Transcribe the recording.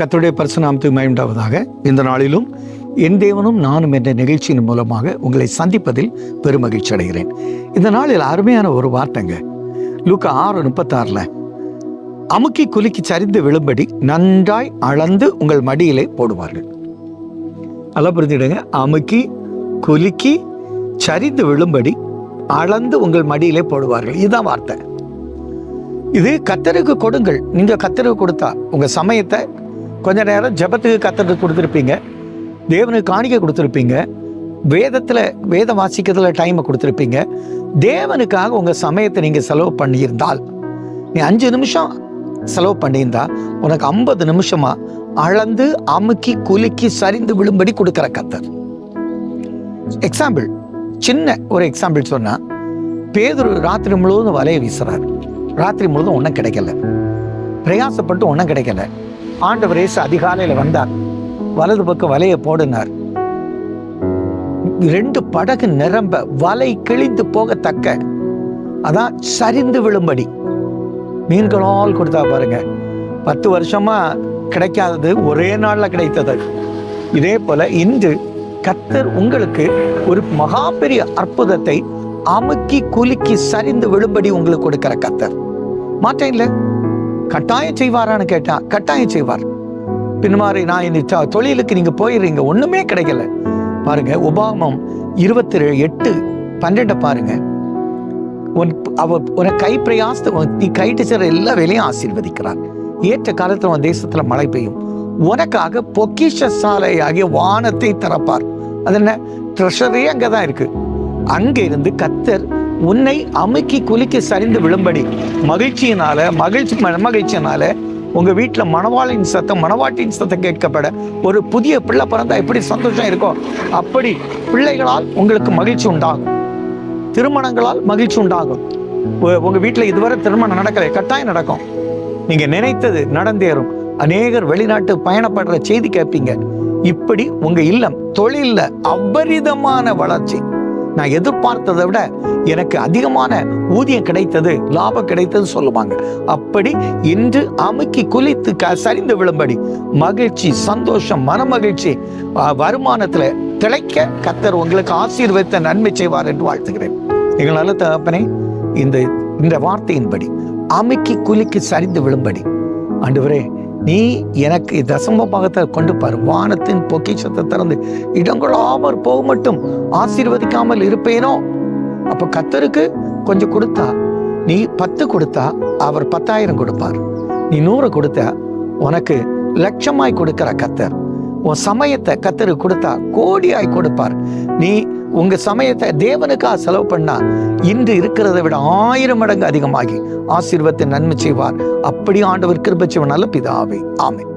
கர்த்தருடைய பரிசுத்த நாமத்துக்கு மகிமை உண்டாவதாக. இந்த நாளிலும் என் தேவனும் நானும் என்ற நிகழ்ச்சியின் மூலமாக உங்களை சந்திப்பதில் பெருமகிழ்ச்சி அடைகிறேன். இந்த நாளில் அருமையான ஒரு வார்த்தைங்க. லூக்கா 6:36 அமுக்கி குலுக்கி சரிந்து விழும்படி நன்றாய் அளந்து உங்கள் மடியிலே போடுவார்கள். நல்லா புரிஞ்சுடுங்க. அமுக்கி குலுக்கி சரிந்து விழும்படி அளந்து உங்கள் மடியிலே போடுவார்கள். இதுதான் வார்த்தை. இது கர்த்தருக்கு கொடுங்கள். நீங்க கர்த்தருக்கு கொடுத்தா உங்க சமயத்தை கொஞ்ச நேரம் ஜெபத்துக்கு கர்த்தருக்கு கொடுத்துருப்பீங்க, தேவனுக்கு காணிக்கை கொடுத்துருப்பீங்க, வேத வாசிக்கிறதுல டைமை கொடுத்துருப்பீங்க. தேவனுக்காக உங்க சமயத்தை நீங்க செலவு பண்ணியிருந்தால், நீ 5 நிமிஷம் செலவு பண்ணியிருந்தா உனக்கு 50 நிமிஷமா அளந்து அமுக்கி குலுக்கி சரிந்து விழும்படி கொடுக்கிற கர்த்தர். எக்ஸாம்பிள், சின்ன ஒரு எக்ஸாம்பிள் சொன்னா, பேதுரு ராத்திரி முழுவதும் வலையை வீசுறாரு. ராத்திரி முழுவதும் ஒன்றும் கிடைக்கல, பிரயாசப்பட்டு ஒன்றும் கிடைக்கல. ஆண்டவர் இயேசு அதிகாலையில் வந்தார், வலது பக்கம் வலையை போடினார். 2 படகு நிரம்ப வலை கிழிந்து போகத்தக்க, அதான் சரிந்து விழும்படி மீன்களால் கொடுத்தா பாருங்க. 10 வருஷமா கிடைக்காதது ஒரே நாள்ல கிடைத்தது. இதே போல இன்று கர்த்தர் உங்களுக்கு ஒரு மகா பெரிய அற்புதத்தை அமுக்கி குலுக்கி சரிந்து விழும்படி உங்களுக்கு கொடுக்கிற கர்த்தர். மாற்றம் இல்லை. கட்டாயம் செய்வாரான்னு கேட்டா கட்டாயம் செய்வார். பின்மாரி நான் இந்த தொழிலுக்கு நீங்க போயிடுறீங்க, ஒண்ணுமே கிடைக்கல பாருங்க. உபாகமம் 27:8-12 பாருங்க. ஒரு கை பிரயாசத்தை நீ கைட்டு செய்ற எல்லா வேலையும் ஆசீர்வதிக்கிறார். ஏற்ற காலத்துல உன் தேசத்துல மழை பெய்யும். உனக்காக பொக்கிஷ சாலை ஆகிய வானத்தை திறப்பார். அது என்ன? ட்ரெஷரே அங்கதான் இருக்கு. அங்க இருந்து கர்த்தர் உன்னை அமுக்கி குலுக்கி சரிந்து விழும்படி மகிழ்ச்சியினால உங்க வீட்டுல மணவாளின் சத்தம், மணவாட்டின் சத்தம் கேட்கப்பட, ஒரு புதிய பிள்ளை பிறந்தா எப்படி சந்தோஷம் இருக்கும், அப்படி பிள்ளைகளால் உங்களுக்கு மகிழ்ச்சி உண்டாகும். திருமணங்களால் மகிழ்ச்சி உண்டாகும். உங்க வீட்டுல இதுவரை திருமணம் நடக்கலை, கட்டாயம் நடக்கும். நீங்க நினைத்தது நடந்தேறும். அநேகர் வெளிநாட்டு பயணப்படுற செய்தி கேட்பீங்க. இப்படி உங்க இல்லம் தொழில்ல அபரிதமான வளர்ச்சி. நான் எதிர்பார்த்ததை விட எனக்கு அதிகமான ஊதியம் கிடைத்தது, லாபம் கிடைத்தது சொல்லுவாங்க. அப்படி இன்று அமுக்கி குலித்து சரிந்து விழும்படி மகிழ்ச்சி, சந்தோஷம், மனமகிழ்ச்சி, வருமானத்துல திளைக்க கர்த்தர் உங்களுக்கு ஆசீர்வதித்த நன்மை செய்வார் என்று வாழ்த்துகிறேன். எங்கள் நல்ல தகப்பனே, இந்த வார்த்தையின்படி அமுக்கி குலுக்கி சரிந்து விழும்படி ஆண்டவரே, நீ எனக்கு தசம பாகத்தை கொண்டு பாரு. வானத்தின் பொக்கிஷத்தை திறந்து இடங்கொள்ளாமற் போக மட்டும் ஆசீர்வதிக்காமல் இருப்பேனோ? அப்ப கர்த்தருக்கு கொஞ்சம் கொடுத்தா, நீ 10 கொடுத்தா அவர் 10,000 கொடுப்பார். நீ 100 கொடுத்தா உனக்கு லட்சமாய் கொடுக்கிற கர்த்தர். உன் சமயத்தை கர்த்தருக்கு கொடுத்தா கோடியாய் கொடுப்பார். நீ உங்க சமயத்தை தேவனுக்காக செலவு பண்ணா இன்று இருக்கிறத விட 1000 மடங்கு அதிகமாகி ஆசீர்வாதத்தை நன்மை செய்வார். அப்படி ஆண்டவர் கிருபை செய்வார். நல்ல பிதாவே, ஆமென்.